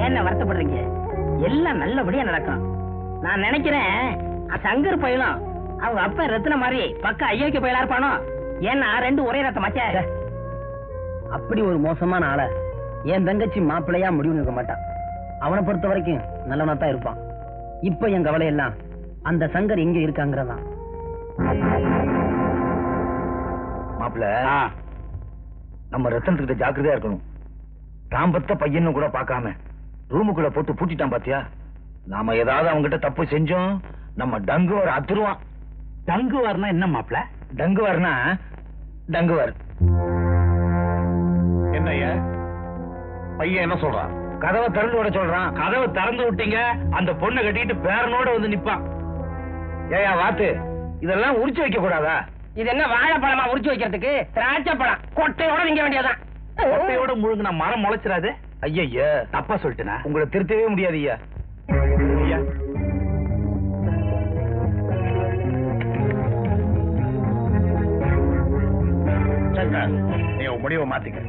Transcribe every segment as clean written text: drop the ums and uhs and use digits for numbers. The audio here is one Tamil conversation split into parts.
என்ன வருத்தப்படுறீங்க? எல்லாம் நல்லபடியா நடக்கும். நான் நினைக்கிறேன் சங்கர் பயிலும் அவங்க அப்ப ரத்தின மாதிரி பக்க ஐயோக்கிய பயிலா இருப்பானோ. ஏன்னா ரெண்டு ஒரே ரத்த மச்ச. அப்படி ஒரு மோசமான ஆள என் தங்கச்சி மாப்பிள்ளையா முடிவு நிற்க மாட்டான். அவனை பொறுத்த வரைக்கும் நல்லவனா தான் இருப்பான். இப்ப என் கவலை எல்லாம் அந்த சங்கர் எங்க இருக்காங்கிறதான். மாப்பிள்ள, நம்ம ரத்தனத்துக்கிட்ட ஜாக்கிரதையா இருக்கணும். தாம்பத்த பையன்னு கூட பார்க்காம ரூமுக்குள்ள போட்டு பூட்டிட்டான் பாத்தியா? நாம ஏதாவது அவங்கிட்ட தப்பு செஞ்சோம், நம்ம டங்குவர் அத்துருவான். டங்குவார்னா என்ன மாப்பிள்ள? டங்குவார்னா டங்குவர். என்னையா பையன் என்ன சொல்றான்? கதவை திறந்து விட சொல்றான். கதவை திறந்து விட்டீங்க, அந்த பொண்ணை கட்டிட்டு பேரனோட வந்து நிப்பான். ஏயா வாத்து, இதெல்லாம் உரிச்சு வைக்க கூடாதா? இது என்ன வாழைப்பழமா உரிச்சு வைக்கிறதுக்கு? திராட்சை பழம் கொட்டையோட நீங்க வேண்டியதான். கொட்டையோட முழுங்கின மரம் முளைச்சிடாது. ஐயா தப்பா சொல்லிட்டேனா? உங்களை திருத்தவே முடியாது ஐயா. நீ முடிவை மாத்திக்க.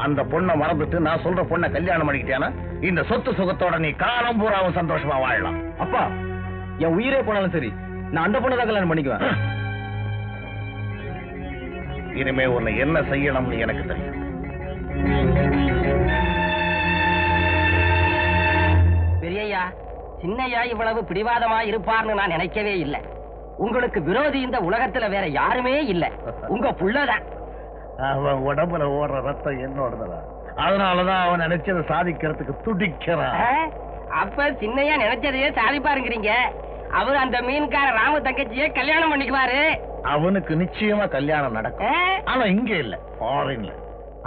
அந்த பொண்ணை மறந்துட்டு நான் சொல்ற பொண்ணை கல்யாணம் பண்ணிக்கிட்டியானா இந்த சொத்து சுகத்தோட நீ காலம் பூராவும் சந்தோஷமா வாழலாம். அப்பா, என் உயிரே போனாலும் சரி, நான் அந்த பொண்ணை தான் கல்யாணம் பண்ணிக்குவேன். இனிமே உன்னை என்ன செய்யணும்னு எனக்கு தெரியும். பெரியய்யா, சின்னையா இவ்வளவு பிடிவாதமா இருப்பார்னு நான் நினைக்கவே இல்லை. உங்களுக்கு விரோதி இந்த உலகத்துல வேற யாருமே இல்ல, உங்க புள்ளதான். அவன் உடம்புல ஓடுற ரத்தம் என்னோடதான். அதனாலதான் அவன் நினைச்சதை சாதிக்கிறதுக்கு துடிக்கிறான். அப்ப சின்னையா நினைச்சதையே சாதிப்பாருங்கிறீங்க. அவரு அந்த மீன்கார ராம தங்கச்சிய கல்யாணம் பண்ணிக்குவாரு. அவனுக்கு நிச்சயமா கல்யாணம் நடக்கும். ஆனா இங்க இல்ல, ஃபாரின்ல.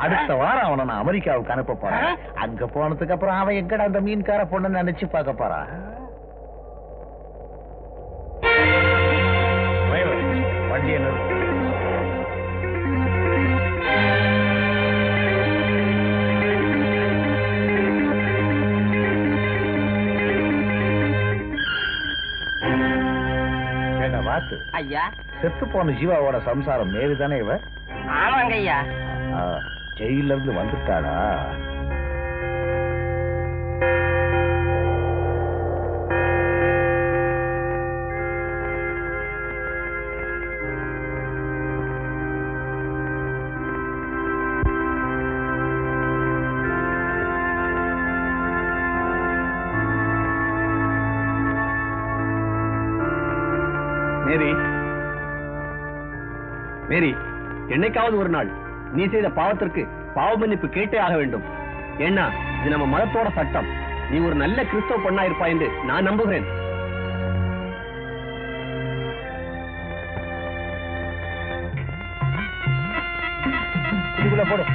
அடுத்த வாரம் அவனை நான் அமெரிக்காவுக்கு அனுப்ப போறேன். அங்க போனதுக்கு அப்புறம் அவன் எங்கடா அந்த மீன்கார பொண்ணு நினைச்சு பார்க்க போறான். வண்டியை நிறுத்து. வாத்து ஐயா, செத்து போன ஜீவாவோட சம்சாரம் மேரிதானே இவ? ஆமாங்க ஐயா. ஜெயில இருந்து வந்துட்டாளா? மேரி, மேரி, என்னைக்காவது ஒரு நாள் நீ செய்த பாவத்திற்கு பாவ மன்னிப்பு கேட்டே ஆக வேண்டும். ஏன்னா இது நம்ம மதத்தோட சட்டம். நீ ஒரு நல்ல கிறிஸ்தவ பொண்ணா இருப்பாய் என்று நான் நம்புகிறேன். இதுக்குள்ள போடு.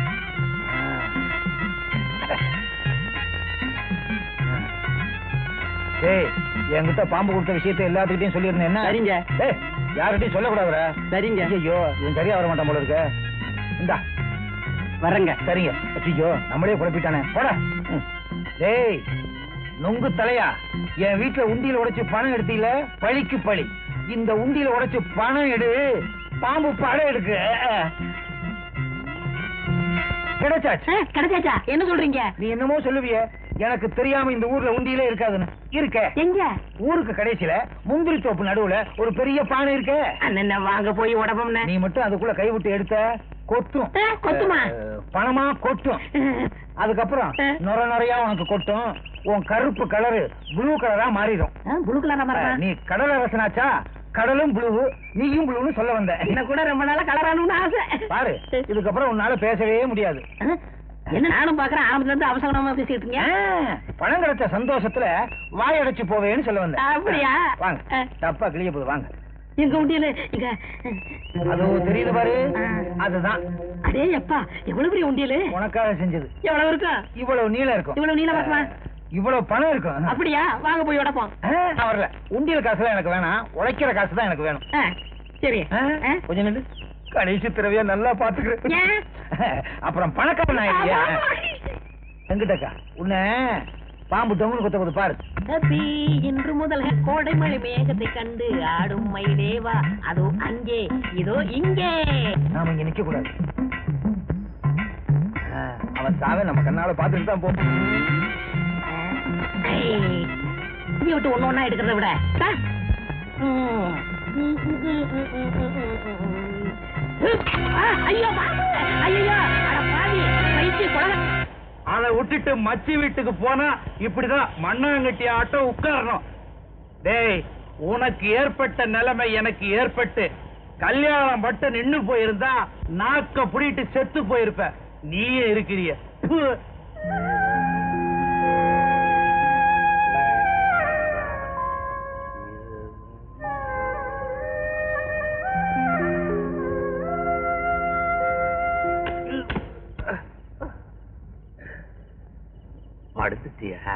ஏய், என்கிட்ட பாம்பு கொடுத்த விஷயத்தை எல்லாத்துக்கிட்டையும் சொல்லியிருந்தேன். என்ன? சரிங்க. யார்கிட்டையும் சொல்லக்கூடாதுரா. சரிங்க. ஐயோ, இவன் சரியா வர மாட்டான் போல இருக்க. இந்தா வரங்க. சரிங்க. ஐயோ, நம்மளே குழப்பிட்டானே. போட. டேய் நொங்கு தலையா, என் வீட்டுல உண்டியில உடைச்சு பணம் எடுத்தீல, பழிக்கு பழி. இந்த உண்டியில உடைச்சு பணம் எடு, பாம்பு படம் எடுக்கு. கிடைச்சாச்சு. கிடைச்சாச்சா? என்ன சொல்றீங்க? நீ என்னமோ சொல்லுவிய, எனக்கு தெரியாம இந்த ஊர்ல உண்டியில இருக்காதுன்னு. இருக்க எங்க? ஊருக்கு கடைசியில முந்திரி தோப்பு நடுவுல ஒரு பெரிய பானை இருக்க. அண்ணா வாங்க போய் உடம்பும்னு. நீ மட்டும் அதுக்குள்ள கைவிட்டு எடுத்த கொத்தும். கொத்துமா? பணமா கொட்டும். அதுக்கப்புறம் நொர நொறையா உனக்கு கொட்டும். உன் கருப்பு கலரு ப்ளூ கலரா மாறிடும். ப்ளூ கலரா? நீ கடலை ரசனாச்சா, கடலும் ப்ளூ, நீயும் ப்ளூன்னு சொல்ல வந்த. என்ன கூட ரொம்ப நாளா கலரானும்னு ஆசை. பாரு, இதுக்கப்புறம் உன்னால பேசவே முடியாது. என்ன நானும் பாக்குறேன், ஆரம்பத்துல இருந்து அவசரமா பேசிட்டு இருக்கீங்க. பணம் கிடைச்ச சந்தோஷத்துல வாயடைச்சு போவேன்னு சொல்ல வந்தேன். அப்படியா? வாங்க, தப்பா கிளிய போது வாங்க. எங்க உண்டியல இங்க அது தெரியுது பாரு, அதுதான். அடே அப்பா, எவ்வளவு பெரிய உண்டியல் உனக்காக செஞ்சது. எவ்வளவு இருக்கும்? இவ்வளவு நீளம் இருக்கும். இவ்வளவு நீளம் இருக்குமா? இவ்வளவு பணம் இருக்கும். அப்படியா? வாங்க போய் உடைப்போம். நான் வரல. உண்டியல் காசுலாம் எனக்கு வேணாம், உழைக்கிற காசு தான் எனக்கு வேணும். சரி, கொஞ்சம் நின்று கடைசி திரவியா நல்லா பாத்துக்கிறேன். அப்புறம் பணக்காரன் ஆயிடுறியா? எங்கிட்டக்கா உன்ன பாம்பு தொங்கு கொத்த போது பாரு. இன்று முதல் கோடை மழை மேகத்தை கண்டு ஆடும் மயிலேவா, அதோ அங்கே இதோ இங்கே. நாம இங்க நிக்க கூடாது. அவன் சாவே நம்ம கண்ணால பாத்துட்டு தான் போகும். உண்டியை விட்டு ஒண்ணு ஒண்ணா எடுக்கிறத விட ஐயோ ஐயோ பாவி பைத்திய குழந்தை. அதை விட்டுட்டு மச்சி வீட்டுக்கு போனா இப்படிதான் மண்ணாங்கட்டி ஆட்டம் உட்காரணும். டேய், உனக்கு ஏற்பட்ட நிலைமை எனக்கு ஏற்பட்டு கல்யாணம் மட்டும் நின்னு போயிருந்தா நாக்க புடிட்டு செத்து போயிருப்ப. நீயே இருக்கிறிய. படுத்துட்டியா?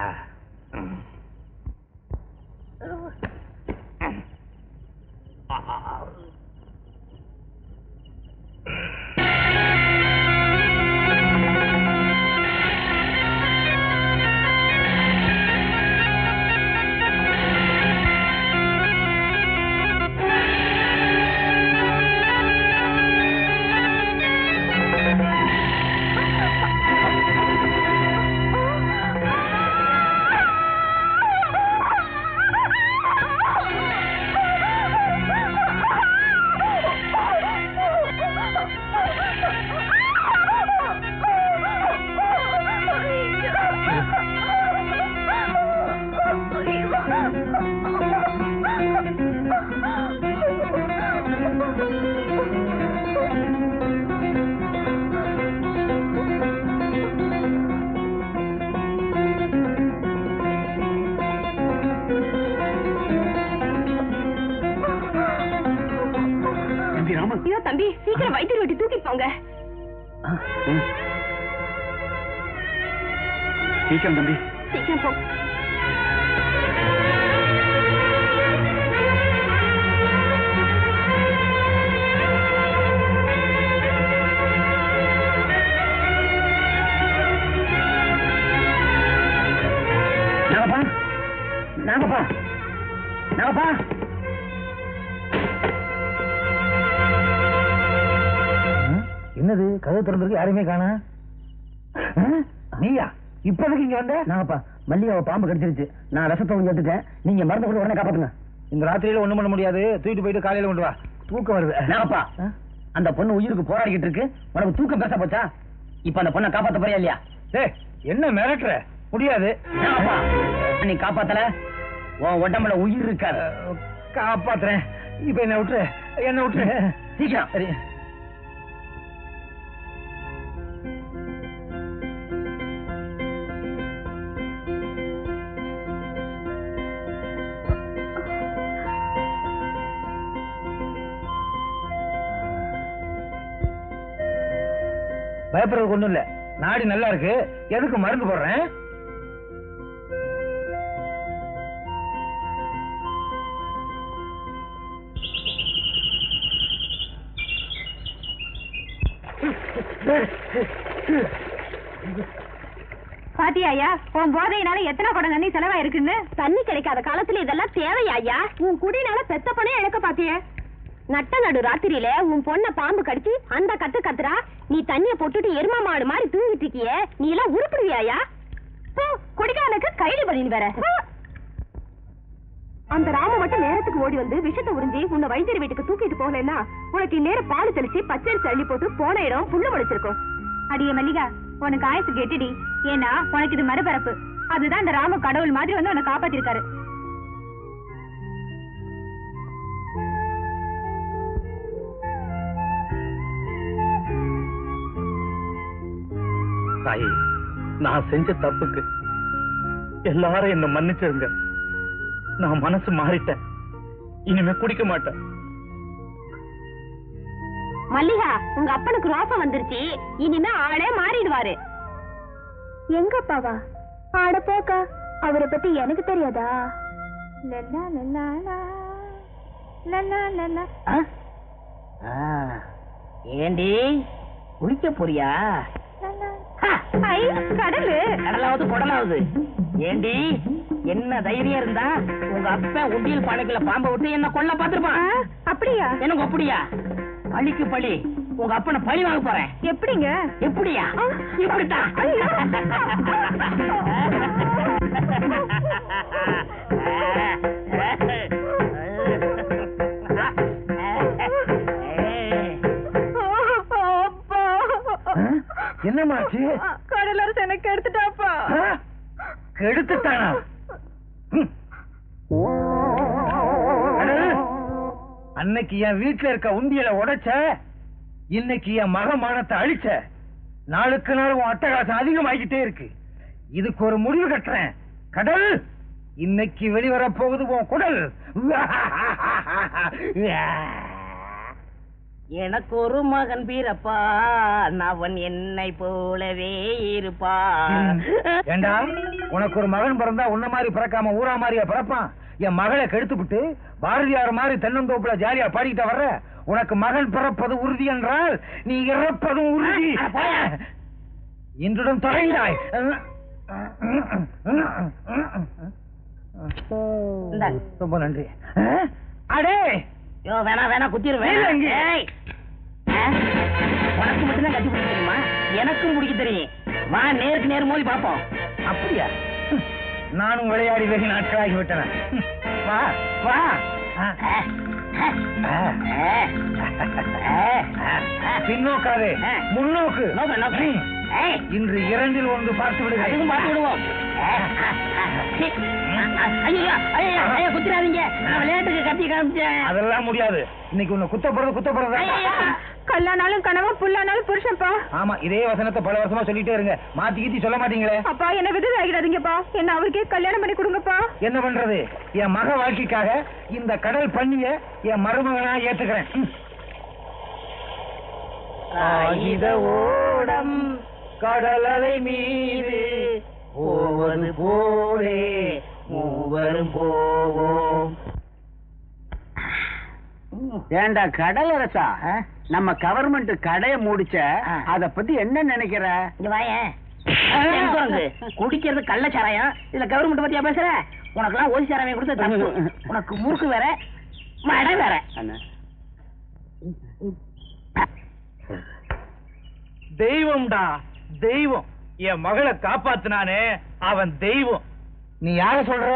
தம்பி, சீக்கிரம் வைத்தியர் வீட்டு தூக்கிட்டு போங்க. சீக்கிரம் தம்பி, சீக்கிரம் போ. என்னது கதவு திறந்திருக்கு, யாருமே காணா? நீயா இப்போதைக்கு இங்க வந்த? நாங்கப்பா மல்லிகாவை பாம்பு கடிச்சிருச்சு. நான் ரசத்தை கொஞ்சம் எடுத்துட்டேன். நீங்க மருந்து கூட உடனே காப்பாத்துங்க. இந்த ராத்திரியில ஒண்ணும் பண்ண முடியாது. தூக்கிட்டு போயிட்டு காலையில கொண்டு வா. தூக்கம் வருது. நாங்கப்பா அந்த பொண்ணு உயிருக்கு போராடிக்கிட்டு இருக்கு. உனக்கு தூக்கம் பேச போச்சா? இப்ப அந்த பொண்ணை காப்பாத்த போறியா இல்லையா? ஏய், என்ன மிரட்டுற? முடியாது. நாங்கப்பா நீ காப்பாத்தல உன் உடம்புல உயிர் இருக்காது. காப்பாத்துறேன். இப்ப என்ன விட்டுரு, என்ன விட்டுரு. சீக்கிரம். சரி. பயப்படுறதுக்கு ஒண்ணும் இல்ல. நாடி நல்லா இருக்கு. எதுக்கு மருந்து போடுறேன்? பாத்தியா, உன் போதையினால எத்தனை குடம் தண்ணி செலவாயிருக்குன்னு. தண்ணி கிடைக்காத காலத்துல இதெல்லாம் தேவையா? உன் குடினால பெத்த பணைய இழக்க பாத்திய. நட்ட நடு ராத்திரியில உன் பொண்ண பாம்பு கடிச்சு அந்த கத்துறா. நீ தண்ணிய போட்டுட்டு எருமா மாடு மாதிரி தூங்கிட்டு இருக்கிய. நீ எல்லாம் உருப்பிடுவியாயா? குடிக்காரனுக்கு கைது பண்ணி வேற. அந்த ராம மட்டும் நேரத்துக்கு ஓடி வந்து விஷத்தை உறிஞ்சி உன்னை வைத்தியர் வீட்டுக்கு தூக்கிட்டு போகலன்னா உனக்கு இந்நேரம் பால் தெளிச்சு பச்சரிசி அள்ளி போட்டு போன இடம் புல்லு முளைச்சிருக்கும். அடிய மல்லிகா, உனக்கு ஆயுசு கெட்டுடி. ஏன்னா உனக்கு இது மறுபரப்பு. அதுதான் இந்த ராம கடவுள் மாதிரி வந்து உன்னை காப்பாத்திருக்காரு. தாயி, நான் செஞ்ச தப்புக்கு எல்லாரும் என்ன மன்னிச்சிருங்க. நான் மனசு மாறிட்டேன். இனிமே குடிக்க மாட்டேன். மல்லிகா, உங்க அப்பனுக்கு ரோசம் வந்துருச்சு. இனிமே ஆளே மாறிடுவாரு. எங்க அப்பாவா? ஆட போக்கா, அவரை பத்தி எனக்கு தெரியாதா? ஏண்டி குளிக்க போறியா? கடலு கடலாவது குடலாவது. ஏண்டி என்ன தைரியம் இருந்தா உங்க அப்ப உண்டியல் பானைக்குள்ள பாம்பை விட்டு என்ன கொல்ல பாத்துருப்பான். அப்படியா? எனக்கு அப்படியா? பழிக்கு பழி. உங்க அப்பனை பழி வாங்க போறேன். எப்படிங்க? எப்படியா? இப்படித்தான். என்னாச்சு? கடலரசு எனக்கு எடுத்துட்டாப்பா. கெடுத்துட்டானா? அன்னைக்கு என் வீட்டுல இருக்க உண்டியலை உடைச்ச, இன்னைக்கு என் மகமானத்தை அழிச்ச. நாளுக்கு நாள் உன் அட்டகாசம் அதிகமாகிட்டே இருக்கு. இதுக்கு ஒரு முடிவு கட்டுறேன். கடல், இன்னைக்கு வெளிவர போகுது உன் குடல். எனக்கு ஒரு மகன் பிறப்பா, அவன் என்னை போலவே இருப்பா. ஏண்டா, உனக்கு ஒரு மகன் பிறந்தா உன்ன மாதிரி பிறக்காம ஊரா மாதிரியா பிறப்பான்? என் மகளை கெடுத்துவிட்டு பாரதியார் மாதிரி தென்னந்தோப்புல ஜாலியா பாடிக்கிட்ட வர்ற. உனக்கு மகன் பிறப்பது உறுதி என்றால் நீ இறப்பதும் உறுதி. இன்றுடன் தொலைந்தாய். ரொம்ப நன்றி. அடே, வேணா குத்திருவேன். உனக்கு மட்டும்தான் கட்டி பிடிக்க தெரியுமா? எனக்கும் பிடிக்க தெரியும். வா, நேருக்கு நேர் மோதி பாப்போம். அப்படியா? நானும் விளையாடி வெகு நாட்களாகி விட்டேன். வா வா. பின்னோக்காதே, முன்னோக்கு. இன்று இரண்டில் ஒன்று பார்த்து விடுகிறேன். பார்த்து விடுவோம். குத்திராதீங்க, விளையாட்டுக்கு கத்தி காமிச்சேன். அதெல்லாம் முடியாது. இன்னைக்கு உன்னை குத்தப்படுறது. கல்லானாலும் கனவா, புல்லானாலும் புருஷன்ப்பா. ஆமா, இதே வசனத்தை பல வருஷமா சொல்லிட்டே இருங்க. மாத்தி கீத்தி சொல்ல மாட்டீங்களே. அப்பா, என்ன விதவை ஆகிடாதீங்கப்பா. என்ன அவருக்கே கல்யாணம் பண்ணி கொடுங்கப்பா. என்ன பண்றது? என் மக வாழ்க்கைக்காக இந்த கடல் பண்ணிய என் மருமகனா ஏத்துக்கிறேன். ஓடம் கடலலை மீது போவது போலே மூவரும் போவோம். ஏண்டா கடலரசா, நம்ம கவர்மெண்ட் கடைய முடிச்ச, அத பத்தி என்ன நினைக்கிற? இங்க வாயேன். குடிக்கிறது கள்ளச்சாராயம், இதுல கவர்மெண்ட் பத்தியா பேசுற? உனக்கெல்லாம் ஓசி சாராயம் கொடுத்த தப்பு. உனக்கு மூக்கு வேற, மடை வேற. தெய்வம்டா தெய்வம். என் மகளை காப்பாத்தினானே அவன் தெய்வம். நீ யார சொல்ற?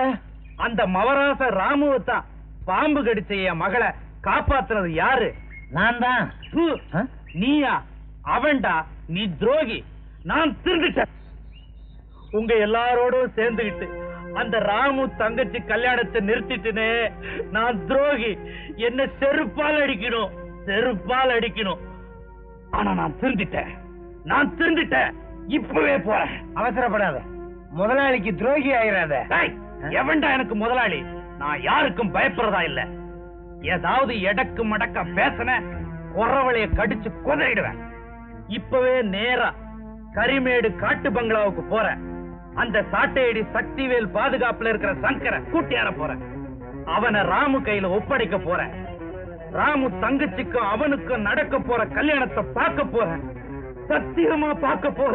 அந்த மவராச ராமுவத்தான். பாம்பு கடிச்ச என் மகளை காப்பாத்துனது யாரு? நான் தான். நீயா? அவன்டா. நீ துரோகி. நான் திருந்துட்டேன். உங்க எல்லாரோடும் சேர்ந்துகிட்டு அந்த ராமு தங்கச்சி கல்யாணத்தை நிறுத்திட்டுனே. நான் துரோகி. என்ன செருப்பால் அடிக்கணும். ஆனா நான் திருந்திட்டேன். இப்பவே போறேன். அவசரப்படாத. முதலாளிக்கு துரோகி ஆயிராத. எவன்டா எனக்கு முதலாளி? நான் யாருக்கும் பயப்படுறதா இல்ல. ஏதாவது எடக்கு மடக்க பேசன குறவளைய கடிச்சு குதறிடுவேன். இப்பவே நேரா கரிமேடு காட்டு பங்களாவுக்கு போறேன். அந்த சாட்டையடி சக்திவேல் பாதுகாப்புல இருக்கிற சங்கர கூட்டியார போறேன். அவனை ராமு கையில ஒப்படைக்க போறேன். ராமு தங்கச்சிக்கும் அவனுக்கும் நடக்க போற கல்யாணத்தை பார்க்க போறேன். சத்தியமா பார்க்க போறேன்.